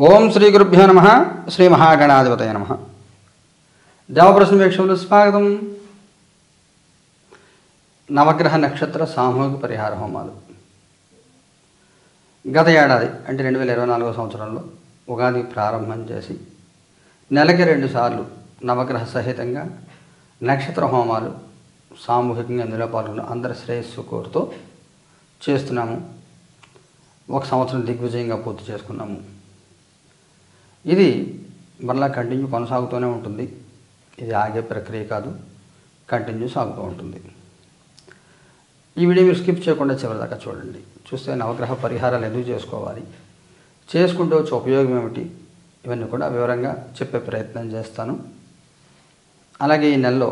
ఓం శ్రీ గురుభ్యో నమః. శ్రీ మహాగణాధిపతయ నమః. దేవప్రశ్న వీక్షకులు స్వాగతం. నవగ్రహ నక్షత్ర సామూహిక పరిహార హోమాలు గత ఏడాది అంటే 2024 సంవత్సరంలో ఉగాది ప్రారంభం చేసి నెలకి 2 సార్లు నవగ్రహ సహితంగా నక్షత్ర హోమాలు సామూహికంగా ఇందులో పాల్గొన్న అందరి శ్రేయస్సు కోరుతూ చేస్తున్నాము. ఒక సంవత్సరం దిగ్విజయంగా పూర్తి చేసుకున్నాము. ఇది మరలా కంటిన్యూ కొనసాగుతూనే ఉంటుంది. ఇది ఆగే ప్రక్రియ కాదు, కంటిన్యూ సాగుతూ ఉంటుంది. ఈ వీడియో మీరు స్కిప్ చేయకుండా చివరిదాకా చూడండి. చూస్తే నవగ్రహ పరిహారాలు ఎందుకు చేసుకోవాలి, చేసుకుంటూ వచ్చే ఉపయోగం ఏమిటి, ఇవన్నీ కూడా వివరంగా చెప్పే ప్రయత్నం చేస్తాను. అలాగే ఈ నెలలో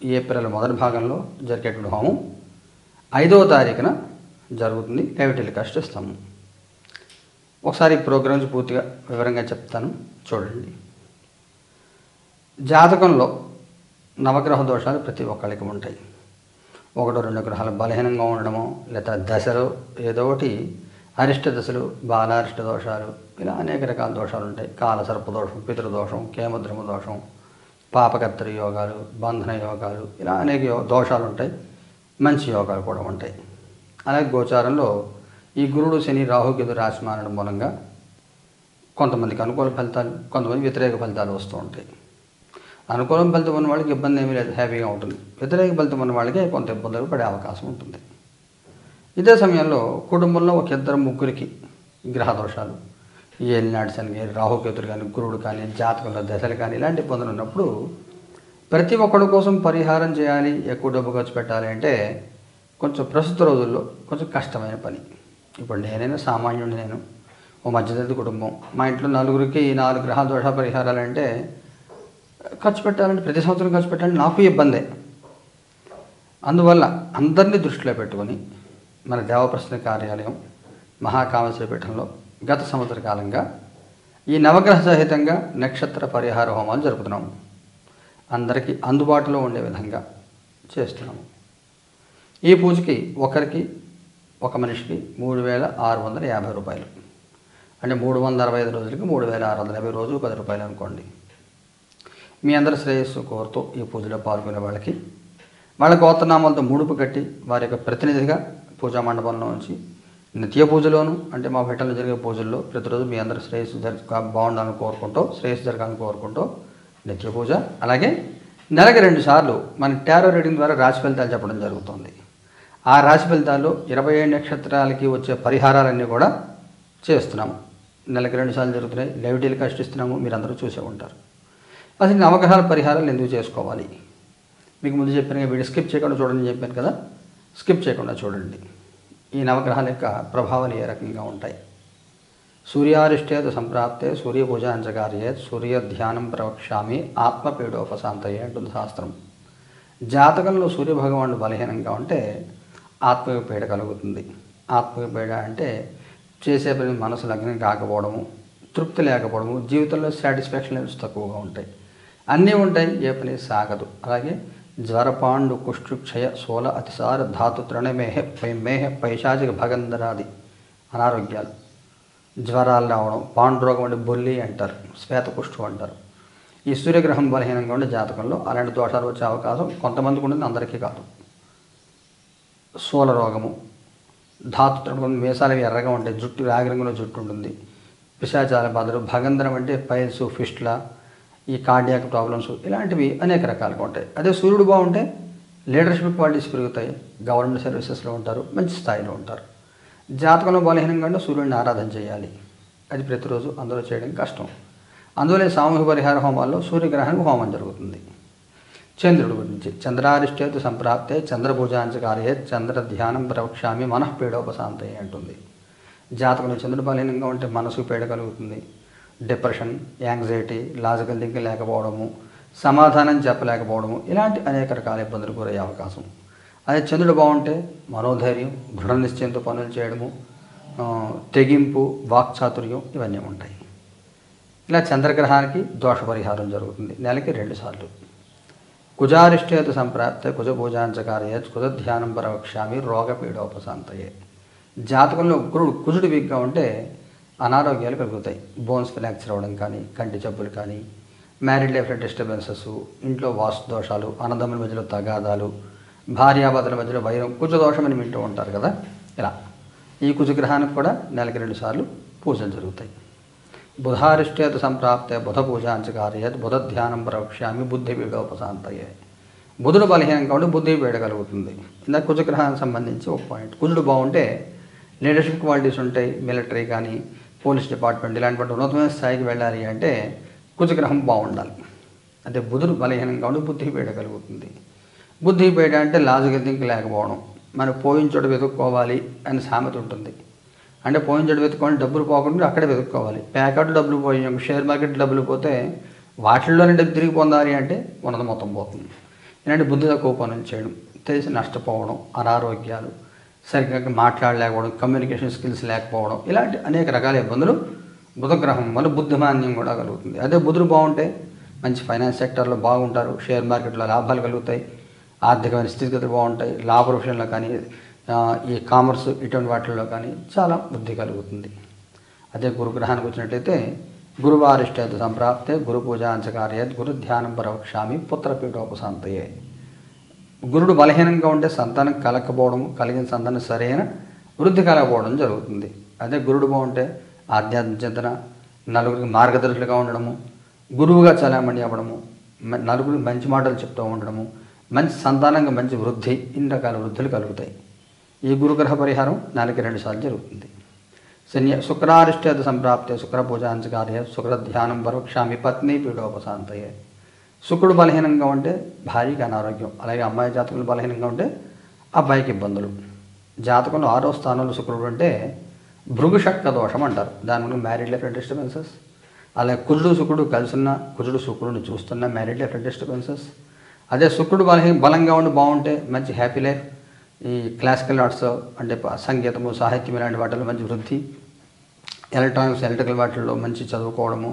ఈ ఏప్రిల్ మొదటి భాగంలో జరిగేటువంటి హోమం 5వ తారీఖున జరుగుతుంది. లైవ్ టెలికాస్ట్ ఇస్తాము. ఒకసారి ప్రోగ్రామ్స్ పూర్తిగా వివరంగా చెప్తాను, చూడండి. జాతకంలో నవగ్రహ దోషాలు ప్రతి ఒక్కరికి ఉంటాయి. 1-2 గ్రహాలు బలహీనంగా ఉండడము, లేదా దశలు ఏదో ఒకటి అరిష్ట దశలు, బాలారిష్ట దోషాలు, ఇలా అనేక రకాల దోషాలు ఉంటాయి. కాలసర్ప దోషం, పితృదోషం, కేమద్రమ దోషం, పాపకర్తరి యోగాలు, బంధన యోగాలు, ఇలా అనేక దోషాలు ఉంటాయి. మంచి యోగాలు కూడా ఉంటాయి. అలాగే గోచారంలో ఈ గురుడు, శని, రాహుకేతు రాశి మారడం మూలంగా కొంతమందికి అనుకూల ఫలితాలు, కొంతమంది వ్యతిరేక ఫలితాలు వస్తూ ఉంటాయి. అనుకూలం ఫలితం ఉన్న వాళ్ళకి ఇబ్బంది ఏమీ లేదు, హ్యాపీగా ఉంటుంది. వ్యతిరేక ఫలితం ఉన్న వాళ్ళకి కొంత ఇబ్బందులు పడే అవకాశం ఉంటుంది. ఇదే సమయంలో కుటుంబంలో 1-2-3 గ్రహ దోషాలు, ఈ ఏలినాటి శని కానీ, రాహుకేతులు కానీ, గురుడు కానీ, జాతకంలో దశలు కానీ, ఇలాంటి ఇబ్బందులు ఉన్నప్పుడు ప్రతి ఒక్కడి కోసం పరిహారం చేయాలి, ఎక్కువ డబ్బు ఖర్చు పెట్టాలి అంటే కొంచెం ప్రస్తుత రోజుల్లో కొంచెం కష్టమైన పని. ఇప్పుడు నేనైనా సామాన్యుడిని, నేను ఓ మధ్యతరగతి కుటుంబం, మా ఇంట్లో 4 ఈ 4 గ్రహాల దోష పరిహారాలు అంటే ఖర్చు పెట్టాలంటే ప్రతి సంవత్సరం ఖర్చు పెట్టాలంటే నాకు ఇబ్బందే. అందువల్ల అందరినీ దృష్టిలో పెట్టుకొని మన దేవప్రశ్న కార్యాలయం మహాకామేశ్వర పీఠంలో గత సంవత్సర కాలంగా ఈ నవగ్రహ సహితంగా నక్షత్ర పరిహార హోమాలు జరుపుతున్నాము. అందరికీ అందుబాటులో ఉండే విధంగా చేస్తున్నాము. ఈ పూజకి ఒక మనిషికి 3,650 రూపాయలు, అంటే 365 రోజులకి 3,650, రోజు 10 రూపాయలు అనుకోండి. మీ అందరి శ్రేయస్సు కోరుతూ ఈ పూజలో పాల్గొనే వాళ్ళకి వాళ్ళ గోత్రనామాలతో ముడుపు కట్టి వారి యొక్క ప్రతినిధిగా పూజా మండపంలో ఉంచి నిత్య పూజలోను, అంటే మా పీఠంలో జరిగే పూజల్లో ప్రతిరోజు మీ అందరి శ్రేయస్సు బాగుండాలని కోరుకుంటూ, శ్రేయస్సు జరగాలని కోరుకుంటూ నిత్య పూజ. అలాగే నెలకి 2 సార్లు మన టారో రీడింగ్ ద్వారా రాశి ఫలితాలు చెప్పడం జరుగుతుంది. ఆ రాశి ఫలితాల్లో 27 నక్షత్రాలకి వచ్చే పరిహారాలన్నీ కూడా చేస్తున్నాము. నెలకి 2 సార్లు జరుగుతున్నాయి. లైవ్ టెలికాస్ట్ ఇస్తున్నాము, మీరందరూ చూసే ఉంటారు. అసలు నవగ్రహాల పరిహారాలు ఎందుకు చేసుకోవాలి మీకు ముందు చెప్పాను. వీడియో స్కిప్ చేయకుండా చూడండి చెప్పాను కదా, స్కిప్ చేయకుండా చూడండి. ఈ నవగ్రహాల యొక్క ప్రభావాలు ఏ రకంగా ఉంటాయి. సూర్యారిష్టేతు సంప్రాప్తే సూర్యపూజాంచకార్యేత్ సూర్య ధ్యానం ప్రవక్ష్యామి ఆత్మపీడోపశాంతయే అంటుంది శాస్త్రం. జాతకంలో సూర్యభగవానుడు బలహీనంగా ఉంటే ఆత్మక పీడ కలుగుతుంది. ఆత్మక పీడ అంటే చేసే పని మనసు లగ్నం కాకపోవడము, తృప్తి లేకపోవడము, జీవితంలో సాటిస్ఫాక్షన్ లెవెల్స్ తక్కువగా ఉంటాయి. అన్నీ ఉంటాయి, ఏ పని సాగదు. అలాగే జ్వరపాండు కుష్ఠుక్షయ శూల అతిసార ధాతు తృణమేహ పైశాచిక భగంధరాది అనారోగ్యాలు, జ్వరాలు రావడం, పాండురోగం అంటే బొల్లి అంటారు, శ్వేతకుష్ఠు అంటారు. ఈ సూర్యగ్రహం బలహీనంగా ఉండే జాతకంలో అలాంటి దోషాలు వచ్చే అవకాశం కొంతమందికి ఉంటుంది, అందరికీ కాదు. శూల రోగము, ధాతు తృణం, మీసాలవి ఎర్రగా ఉంటాయి, జుట్టు రాగిరంగులో జుట్టు ఉంటుంది, పిశాచాల బాధలు, భగంధరం అంటే పైల్స్, ఫిస్టుల, ఈ కార్డియాక్ ప్రాబ్లమ్స్, ఇలాంటివి అనేక రకాలుగా ఉంటాయి. అదే సూర్యుడు బాగుంటే లీడర్షిప్ క్వాలిటీస్ పెరుగుతాయి, గవర్నమెంట్ సర్వీసెస్లో ఉంటారు, మంచి స్థాయిలో ఉంటారు. జాతకంలో బలహీనంగా ఉంటే సూర్యుడిని ఆరాధన చేయాలి. అది ప్రతిరోజు అందరూ చేయడం కష్టం. అందువల్ల సామూహిక పరిహార హోమాల్లో సూర్యగ్రహానికి హోమం జరుగుతుంది. చంద్రుడి గురించి చంద్రారిష్టేతు సంప్రాప్తే చంద్రభూజాంచకార్యే చంద్ర ధ్యానం ప్రవక్ష్యామి మనఃపీడోపశాంతయే అంటుంది. జాతకంలో చంద్రుడు బలహీనంగా ఉంటే మనసుకు పీడ కలుగుతుంది, డిప్రెషన్, యాంగ్జైటీ, లాజికల్ థింకింగ్ లేకపోవడము, సమాధానం చెప్పలేకపోవడము, ఇలాంటి అనేక రకాల ఇబ్బందులు గురయ్యే అవకాశం. అదే చంద్రుడు బాగుంటే మనోధైర్యం, దృఢ నిశ్చయంతో పనులు చేయడము, తెగింపు, వాక్చాతుర్యం, ఇవన్నీ ఉంటాయి. ఇలా చంద్రగ్రహానికి దోష పరిహారం జరుగుతుంది నెలకి 2 సార్లు. కుజారిష్టేతు సంప్రాప్తే కుజపూజాంచకార్యే కుజధ్యానం ప్రవక్ష్యామి రోగపీడోపశాంతయే. జాతకంలో కుజుడు వీక్గా ఉంటే అనారోగ్యాలు కలుగుతాయి. బోన్స్ ఫ్రాక్చర్ అవ్వడం కానీ, కంటి జబ్బులు కానీ, మ్యారీడ్ లైఫ్లో డిస్టర్బెన్సెస్, ఇంట్లో వాస్తు దోషాలు, అన్నదమ్ముల మధ్యలో తగాదాలు, భార్యాభర్తల మధ్యలో వైరం, కుజదోషం అని వింటూ ఉంటారు కదా. ఇలా ఈ కుజగ్రహానికి కూడా నెలకి 2 సార్లు పూజలు జరుగుతాయి. బుధారిష్టేత సంప్రాప్తే బుధ పూజాంచకార్యత్ బుధ ధ్యానం ప్రవక్ష్యామి బుద్ధి పీడోపశాంతయే. బుధుడు బలహీనంగా ఉంటే బుద్ధి పీడ కలుగుతుంది. ఇందాక కుజగ్రహానికి సంబంధించి ఒక పాయింట్. కుజుడు బాగుంటే లీడర్షిప్ క్వాలిటీస్ ఉంటాయి. మిలిటరీ కానీ, పోలీస్ డిపార్ట్మెంట్ ఇలాంటి ఉన్నతమైన స్థాయికి వెళ్ళాలి అంటే కుజగ్రహం బాగుండాలి. అదే బుధుడు బలహీనంగా ఉండి బుద్ధి పీడ కలుగుతుంది. బుద్ధి పీడ అంటే లాజికల్ థింక్ లేకపోవడం. మనం పోయిన చోట వెతుక్కోవాలి అని సామెత ఉంటుంది. అంటే పోయిన చోట వెతుక్కోవాలి, డబ్బులు పోకుండా అక్కడే వెతుక్కోవాలి. ప్యాకెట్ డబ్బులు పోయి షేర్ మార్కెట్ డబ్బులు పోతే వాటిల్లోనే డబ్బు తిరిగి పొందాలి అంటే ఉన్నది మొత్తం పోతుంది. ఇలాంటి బుద్ధి తక్కువ పనులు చేయడం, తెలిసి నష్టపోవడం, అనారోగ్యాలు, సరిగ్గా మాట్లాడలేకపోవడం, కమ్యూనికేషన్ స్కిల్స్ లేకపోవడం, ఇలాంటి అనేక రకాల ఇబ్బందులు బుధగ్రహం వల్ల బుద్ధిమాన్యం కూడా కలుగుతుంది. అదే బుధుడు బాగుంటే మంచి ఫైనాన్స్ సెక్టర్లో బాగుంటారు, షేర్ మార్కెట్లో లాభాలు కలుగుతాయి, ఆర్థికమైన స్థితిగతులు బాగుంటాయి, లా ప్రొఫెషన్లో కానీ, ఈ కామర్స్ ఇటువంటి వాటిల్లో కానీ చాలా బుద్ధి కలుగుతుంది. అదే గురుగ్రహానికి వచ్చినట్లయితే గురువారిష్టేత సంప్రాప్తే గురు పూజాంచకార్యత్ గురు ధ్యానం ప్రవక్ష్యామి పుత్రపీఠోపశాంతయే. గురుడు బలహీనంగా ఉంటే సంతానం కలగకపోవడం, కలిగిన సంతానం సరైన వృద్ధి కలగకపోవడం జరుగుతుంది. అదే గురుడు బాగుంటే ఆధ్యాత్మిక చింతన, నలుగురికి మార్గదర్శులుగా ఉండడము, గురువుగా చలామణి అవ్వడము, నలుగురికి మంచి మాటలు చెప్తూ ఉండడము, మంచి సంతానంగా మంచి వృద్ధి, ఇన్ని రకాల వృద్ధులు కలుగుతాయి. ఈ గురుగ్రహ పరిహారం నెలకి 2 సార్లు జరుగుతుంది. శుక్రారిష్టేత సంప్రాప్తే శుక్ర పూజాంచకార్య శుక్ర ధ్యానం పరోక్షామి పత్ని పీడోపశాంతయే. శుక్రుడు బలహీనంగా ఉంటే భార్యకి అనారోగ్యం, అలాగే అమ్మాయి జాతకులు బలహీనంగా ఉంటే అబ్బాయికి ఇబ్బందులు. జాతకంలో 6వ స్థానంలో శుక్రుడు అంటే భృగుషక్క దోషం అంటారు. దాని వల్ల మ్యారీడ్ లైఫ్ డిస్టర్బెన్సెస్. అలాగే కుజుడు శుక్రుడు కలిసిన, కుజుడు శుక్రుడిని చూస్తున్న మ్యారీడ్ లైఫ్ డిస్టర్బెన్సెస్. అదే శుక్రుడు బలంగా ఉండి బాగుంటే మంచి హ్యాపీ లైఫ్. ఈ క్లాసికల్ ఆర్ట్స్ అంటే సంగీతము, సాహిత్యం ఇలాంటి వాటిలో మంచి వృద్ధి, ఎలక్ట్రానిక్స్ ఎలక్ట్రికల్ వాటిల్లో మంచి చదువుకోవడము,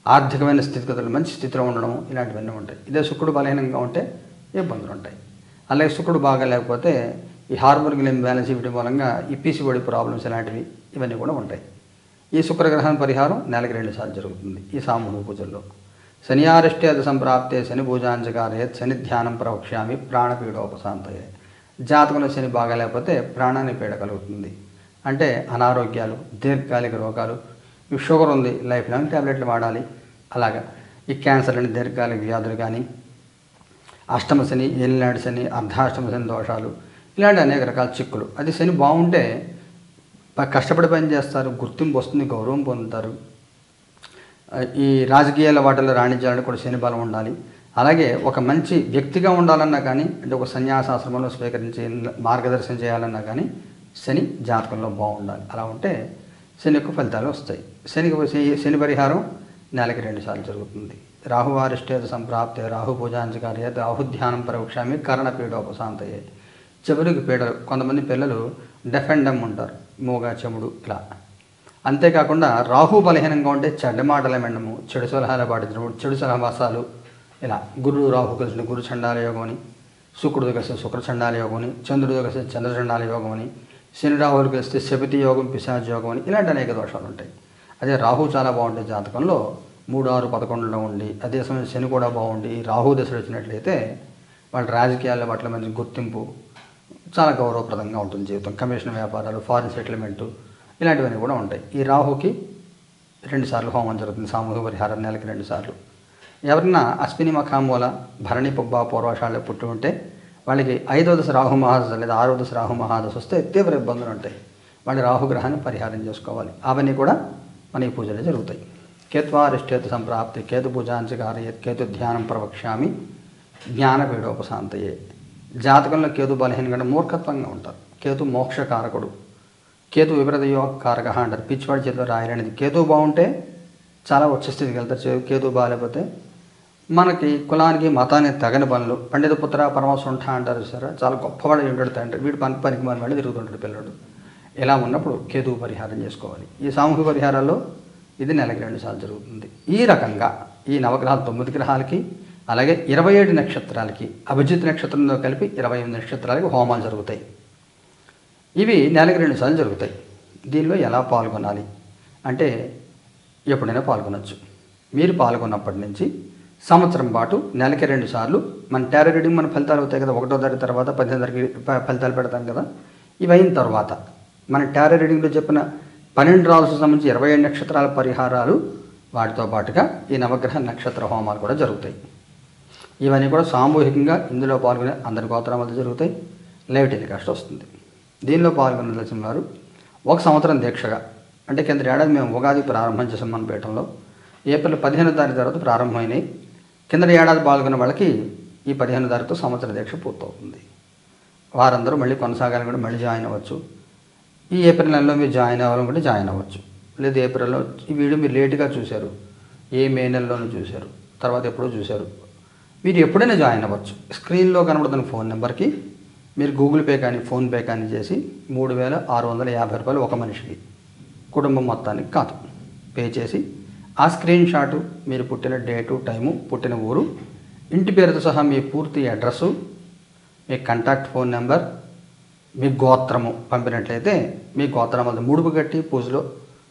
ఆర్థికమైన స్థితిగతులు మంచి స్థితిలో ఉండడము, ఇలాంటివన్నీ ఉంటాయి. ఇదే శుక్రుడు బలహీనంగా ఉంటే ఇబ్బందులు ఉంటాయి. అలాగే శుక్రుడు బాగా లేకపోతే ఈ హార్మోన్ ఇంబ్యాలెన్స్ వీటి మూలంగా ఈ పీసీఓడి ప్రాబ్లమ్స్ ఇలాంటివి ఇవన్నీ కూడా ఉంటాయి. ఈ శుక్రగ్రహం పరిహారం నెలకి 2 సార్లు జరుగుతుంది ఈ సామూహిక పూజల్లో. శనియారిష్టేత సంప్రాప్తే శని పూజాంచకార్యత్ శని ధ్యానం ప్రవక్ష్యామి ప్రాణపీడోపశాంతయే. జాతకంలో శని బాగా లేకపోతే ప్రాణానికి పీడ కలుగుతుంది. అంటే అనారోగ్యాలు, దీర్ఘకాలిక రోగాలు, ఈ షుగర్ ఉంది లైఫ్ లాంగ్ ట్యాబ్లెట్లు వాడాలి, అలాగా ఈ క్యాన్సర్ అని దీర్ఘకాలిక వ్యాధులు కానీ, అష్టమ శని, ఏలినాటి శని, అర్ధాష్టమ శని దోషాలు, ఇలాంటి అనేక రకాల చిక్కులు. అది శని బాగుంటే కష్టపడి పని చేస్తారు, గుర్తింపు వస్తుంది, గౌరవం పొందుతారు. ఈ రాజకీయాల వాటిల్లో రాణించాలని కూడా శని బలం ఉండాలి. అలాగే ఒక మంచి వ్యక్తిగా ఉండాలన్నా కానీ, అంటే ఒక సన్యాసాశ్రమంలో స్వీకరించి మార్గదర్శనం చేయాలన్నా కానీ శని జాతకంలో బాగుండాలి. అలా ఉంటే శని యొక్క ఫలితాలు వస్తాయి. శని పరిహారం నెలకి 2 సార్లు జరుగుతుంది. రాహువారిష్టేత సంప్రాప్తే రాహు పూజాంచకార్యత్ రాహు ధ్యానం పరోక్షామి కర్ణపీడోపశాంతయే. చెవులకు పీడలు. కొంతమంది పిల్లలు డెఫ్ అండ్ డమ్ ఉంటారు, మూగ, చెముడు ఇలా. అంతేకాకుండా రాహు బలహీనంగా ఉంటే చెడ్డ మాటల మెండము, చెడు సలహాలు పాటించడం, చెడు సహవాసాలు ఇలా. గురుడు రాహు కలిసిన గురు చండాల యోగం అని, శుక్రుడు కలిసిన శుక్ర చండాల యోగం అని, చంద్రుడు కలిసిన చంద్ర చండాల యోగం అని, శని రాహులు కలిస్తే శపితి యోగం, పిశాచ యోగం అని, ఇలాంటి అనేక దోషాలు ఉంటాయి. అదే రాహు చాలా బాగుంటే జాతకంలో 3, 6, 11లో ఉండి, అదే సమయం శని కూడా బాగుండి రాహు దశలు వచ్చినట్లయితే వాళ్ళ రాజకీయాల పట్ల మంచి గుర్తింపు, చాలా గౌరవప్రదంగా ఉంటుంది జీవితం. కమిషన్ వ్యాపారాలు, ఫారిన్ సెటిల్మెంటు ఇలాంటివన్నీ కూడా ఉంటాయి. ఈ రాహుకి 2 సార్లు హోమం జరుగుతుంది. సామూహిక పరిహారం నెలకి 2 సార్లు. ఎవరన్నా అశ్విని మఖామూల భరణి పుబ్బ పూర్వాషాల్లో పుట్టి ఉంటే వాళ్ళకి 5వ దశ రాహు మహాదశ లేదా 6వ దశ రాహు మహాదశ వస్తే తీవ్ర ఇబ్బందులు ఉంటాయి. వాళ్ళు రాహుగ్రహాన్ని పరిహారం చేసుకోవాలి. అవన్నీ కూడా మన ఈ పూజలు జరుగుతాయి. కేత్వారిష్టేత సంప్రాప్తి కేతు పూజాంచకార్యత్ కేతు ధ్యానం ప్రవక్ష్యామి జ్ఞానపీడోపశాంతయే. జాతకంలో కేతు బలహీనంగా మూర్ఖత్వంగా ఉంటారు. కేతు మోక్షకారకుడు, కేతు విపరీత యోగకారక అంటారు. పిచ్చివాడి చేతిలో రాయలేనిది. కేతు బాగుంటే చాలా ఉచ్చ స్థితికి వెళ్తారు. కేతు బాగాలేకపోతే మనకి కులానికి మతానికి తగని పనులు. పండిత పుత్ర పరమసుంఠ అంటారు సార్, చాలా గొప్పవాడు ఉంటాడు తండ్రి, వీడు పనికి మన వాళ్ళు తిరుగుతుంటాడు పిల్లడు. ఇలా ఉన్నప్పుడు కేతువు పరిహారం చేసుకోవాలి. ఈ సామూహిక పరిహారాల్లో ఇది నెలకి 2 సార్లు జరుగుతుంది. ఈ రకంగా ఈ నవగ్రహాలు 9 గ్రహాలకి అలాగే 27 నక్షత్రాలకి అభిజిత్ నక్షత్రంతో కలిపి 28 నక్షత్రాలకి హోమాలు జరుగుతాయి. ఇవి నెలకి 2 సార్లు జరుగుతాయి. దీనిలో ఎలా పాల్గొనాలి, అంటే ఎప్పుడైనా పాల్గొనవచ్చు. మీరు పాల్గొన్నప్పటి నుంచి సంవత్సరం పాటు నెలకి 2 సార్లు మన టారో రీడింగ్ మన ఫలితాలు అవుతాయి కదా. 1వ తారీఖు తర్వాత 15వ తారీఖు ఫలితాలు పెడతాం కదా. ఇవి అయిన తర్వాత మన టారో రీడింగ్లో చెప్పిన 12 రాసులకు సంబంధించి 27 నక్షత్రాల పరిహారాలు, వాటితో పాటుగా ఈ నవగ్రహ నక్షత్ర హోమాలు కూడా జరుగుతాయి. ఇవన్నీ కూడా సామూహికంగా ఇందులో పాల్గొనే అందరి గోత్రాల మధ్య జరుగుతాయి. లైవ్ టెలికాస్ట్ వస్తుంది. దీనిలో పాల్గొనదలసిన వారు 1 సంవత్సరం దీక్షగా, అంటే కింద ఏడాది మేము ఉగాది ప్రారంభం చేసాం మన పీఠంలో. ఏప్రిల్ 15వ తారీఖు తర్వాత ప్రారంభమైనాయి. కింద ఏడాది పాల్గొన్న వాళ్ళకి ఈ 15వ తారీఖుతో సంవత్సర దీక్ష పూర్తవుతుంది. వారందరూ మళ్ళీ కొనసాగాలని కూడా మళ్ళీ జాయిన్ అవ్వచ్చు. ఈ ఏప్రిల్ నెలలో మీరు జాయిన్ అవ్వాలనుకుంటే జాయిన్ అవ్వచ్చు. లేదు ఏప్రిల్లో ఈ వీడియో మీరు లేటుగా చూశారు, మే నెలలోనూ చూశారు, తర్వాత ఎప్పుడో చూశారు, మీరు ఎప్పుడైనా జాయిన్ అవ్వచ్చు. స్క్రీన్లో కనబడుతున్న ఫోన్ నెంబర్కి మీరు గూగుల్ పే కానీ ఫోన్పే కానీ చేసి 3,650 రూపాయలు ఒక మనిషికి, కుటుంబం మొత్తానికి కాదు, పే చేసి ఆ స్క్రీన్ షాటు మీరు పుట్టిన డేటు, టైము, పుట్టిన ఊరు, ఇంటి పేరుతో సహా మీ పూర్తి అడ్రస్సు, మీ కాంటాక్ట్ ఫోన్ నెంబర్, మీ గోత్రము పంపినట్లయితే మీ గోత్రం వద్ద ముడుపు కట్టి పూజలో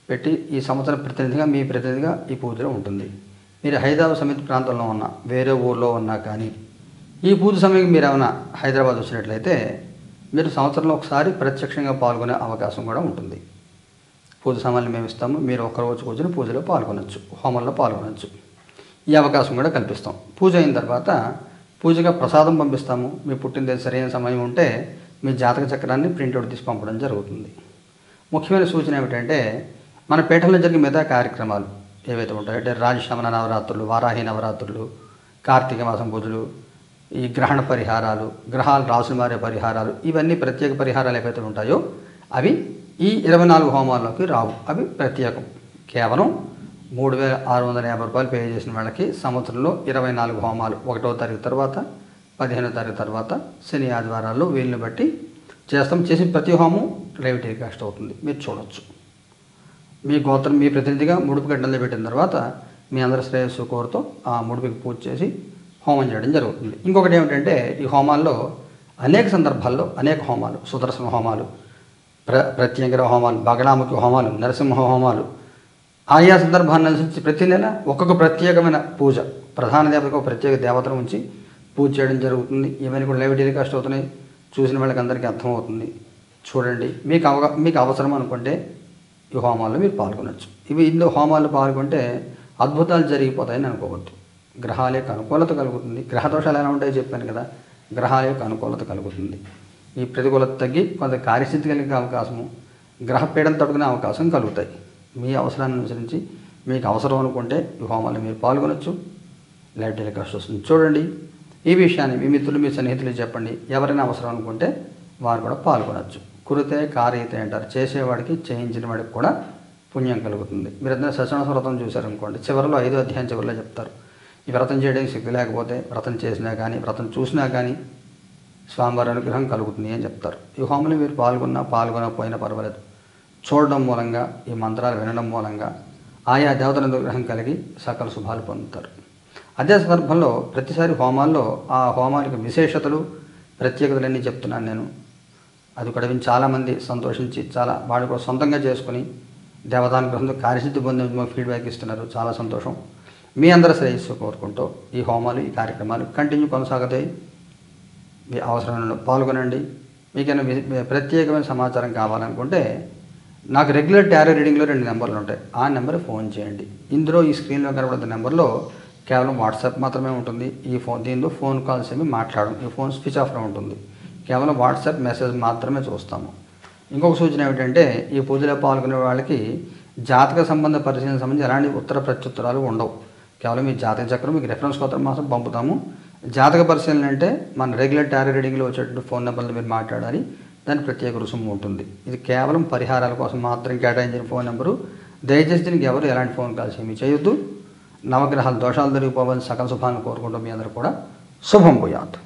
పెట్టి ఈ సంవత్సరం ప్రతినిధిగా మీ ప్రతినిధిగా ఈ పూజలో ఉంటుంది. మీరు హైదరాబాద్ సమితి ప్రాంతంలో ఉన్న వేరే ఊర్లో ఉన్నా కానీ ఈ పూజ సమయంలో మీరు ఏమైనా హైదరాబాద్ వచ్చినట్లయితే మీరు సంవత్సరంలో ఒకసారి ప్రత్యక్షంగా పాల్గొనే అవకాశం కూడా ఉంటుంది. పూజ సమయాన్ని మేము ఇస్తాము. మీరు ఒక్కరోజు కూర్చొని పూజలో పాల్గొనవచ్చు, హోమంలో పాల్గొనవచ్చు. ఈ అవకాశం కూడా కల్పిస్తాం. పూజ అయిన తర్వాత పూజగా ప్రసాదం పంపిస్తాము. మీ పుట్టినది సరైన సమయం ఉంటే మీ జాతక చక్రాన్ని ప్రింట్అవుట్ తీసి పంపడం జరుగుతుంది. ముఖ్యమైన సూచన ఏమిటంటే మన పీఠంలో జరిగే మిగతా కార్యక్రమాలు ఏవైతే ఉంటాయో, అంటే రాజశ్యామన నవరాత్రులు, వారాహి నవరాత్రులు, కార్తీక మాసం పూజలు, ఈ గ్రహణ పరిహారాలు, గ్రహాలు రాసులు మారే పరిహారాలు, ఇవన్నీ ప్రత్యేక పరిహారాలు ఏవైతే ఉంటాయో అవి ఈ 24 హోమాల్లోకి రావు. అవి ప్రత్యేకం. కేవలం 3,650 రూపాయలు పే చేసిన వాళ్ళకి సంవత్సరంలో 24 హోమాలు 1వ తారీఖు తర్వాత 15వ తారీఖు తర్వాత శని ఆదివారాల్లో వీళ్ళని బట్టి చేస్తాం. చేసిన ప్రతి హోమం లైవ్ టెలికాస్ట్ అవుతుంది, మీరు చూడవచ్చు. మీ గోత్రం మీ ప్రతినిధిగా ముడుపు గడ్డల్లో పెట్టిన తర్వాత మీ అందరి శ్రేయస్సు కోరుతో ఆ ముడుపుకి పూజ చేసి హోమం చేయడం జరుగుతుంది. ఇంకొకటి ఏమిటంటే ఈ హోమాల్లో అనేక సందర్భాల్లో అనేక హోమాలు, సుదర్శన హోమాలు, ప్రత్యంగిర హోమాలు, బగలాముఖి హోమాలు, నరసింహ హోమాలు, ఆయా సందర్భాన్ని అనుసరించి ప్రతి నెల ఒక్కొక్క ప్రత్యేకమైన పూజ, ప్రధాన దేవతకు ఒక ప్రత్యేక దేవతను ఉంచి పూజ చేయడం జరుగుతుంది. ఇవన్నీ కూడా లైవ్ టెలికాస్ట్ అవుతున్నాయి. చూసిన వాళ్ళకి అందరికీ అర్థమవుతుంది. చూడండి. మీకు అవసరం అనుకుంటే ఈ హోమాల్లో మీరు పాల్గొనవచ్చు. ఇందులో హోమాల్లో పాల్గొంటే అద్భుతాలు జరిగిపోతాయని అనుకోవద్దు. గ్రహాల యొక్క అనుకూలత కలుగుతుంది. గ్రహ దోషాలు ఎలా ఉంటాయో చెప్పాను కదా, గ్రహాల యొక్క అనుకూలత కలుగుతుంది. ఈ ప్రతికూలత తగ్గి కొంత కార్యసిద్ధి కలిగే అవకాశము, గ్రహపీడను తట్టుకునే అవకాశం కలుగుతాయి. మీ అవసరాన్ని అనుసరించి మీకు అవసరం అనుకుంటే ఈ హోమాల్లో మీరు పాల్గొనవచ్చు. లైవ్ టెలికాస్ట్ వస్తుంది, చూడండి. ఈ విషయాన్ని మీ మిత్రులు, మీ సన్నిహితులు చెప్పండి. ఎవరైనా అవసరం అనుకుంటే వారు కూడా పాల్గొనవచ్చు. కురితే కారీతే అంటారు. చేసేవాడికి చేయించిన వాడికి కూడా పుణ్యం కలుగుతుంది. మీరు ఏదైనా సత్యనారాయణ వ్రతం చూశారనుకోండి, చివరిలో 5వ అధ్యాయం చివరిలో చెప్తారు, ఈ వ్రతం చేయడానికి శక్తి లేకపోతే వ్రతం చేసినా కానీ వ్రతం చూసినా కానీ స్వామివారి అనుగ్రహం కలుగుతుంది అని చెప్తారు. ఈ హోమంలో మీరు పాల్గొనకపోయినా పర్వాలేదు. చూడడం మూలంగా, ఈ మంత్రాలు వినడం మూలంగా ఆయా దేవతల అనుగ్రహం కలిగి సకల శుభాలు పొందుతారు. అదే సందర్భంలో ప్రతిసారి హోమాల్లో ఆ హోమానికి విశేషతలు, ప్రత్యేకతలన్నీ చెప్తున్నాను నేను. అది కూడా విని చాలామంది సంతోషించి వాళ్ళు కూడా సొంతంగా చేసుకుని దేవతానుగ్రహంతో కార్యసిద్ధి పొందే ఫీడ్బ్యాక్ ఇస్తున్నారు. చాలా సంతోషం. మీ అందరి శ్రేయస్సు కోరుకుంటూ ఈ హోమాలు, ఈ కార్యక్రమాలు కంటిన్యూ కొనసాగుతాయి. మీ అవసరమైన పాల్గొనండి. మీకైనా ప్రత్యేకమైన సమాచారం కావాలనుకుంటే నాకు రెగ్యులర్ టారో రీడింగ్లో 2 నెంబర్లు ఉంటాయి. ఆ నెంబర్కి ఫోన్ చేయండి. ఇందులో ఈ స్క్రీన్లో కనబడుతున్న నెంబర్లో కేవలం వాట్సాప్ మాత్రమే ఉంటుంది. దీనిలో ఫోన్ కాల్స్ ఏమి మాట్లాడడం, ఈ ఫోన్ స్విచ్ ఆఫ్లో ఉంటుంది. కేవలం వాట్సాప్ మెసేజ్ మాత్రమే చూస్తాము. ఇంకొక సూచన ఏమిటంటే ఈ పూజలో పాల్గొనే వాళ్ళకి జాతక సంబంధ పరిశీలన సంబంధించి ఎలాంటి ఉత్తర ప్రత్యుత్తరాలు ఉండవు. కేవలం మీ జాతక చక్రం, మీకు రెఫరెన్స్ కోత్రం మాత్రం పంపుతాము. జాతక పరిశీలన అంటే మన రెగ్యులర్ టారో రీడింగ్లో వచ్చేటువంటి ఫోన్ నెంబర్లు మీరు మాట్లాడాలి. దానికి ప్రత్యేక రుసుము ఉంటుంది. ఇది కేవలం పరిహారాల కోసం మాత్రం కేటాయించిన ఫోన్ నెంబరు. దయచేసి దీనికి ఎవరు ఎలాంటి ఫోన్ కాల్స్ ఏమీ చేయొద్దు. నవగ్రహాల దోషాలు జరిగిపోవాలని సకల శుభాన్ని కోరుకుంటూ మీ అందరూ కూడా శుభం పోయాత్.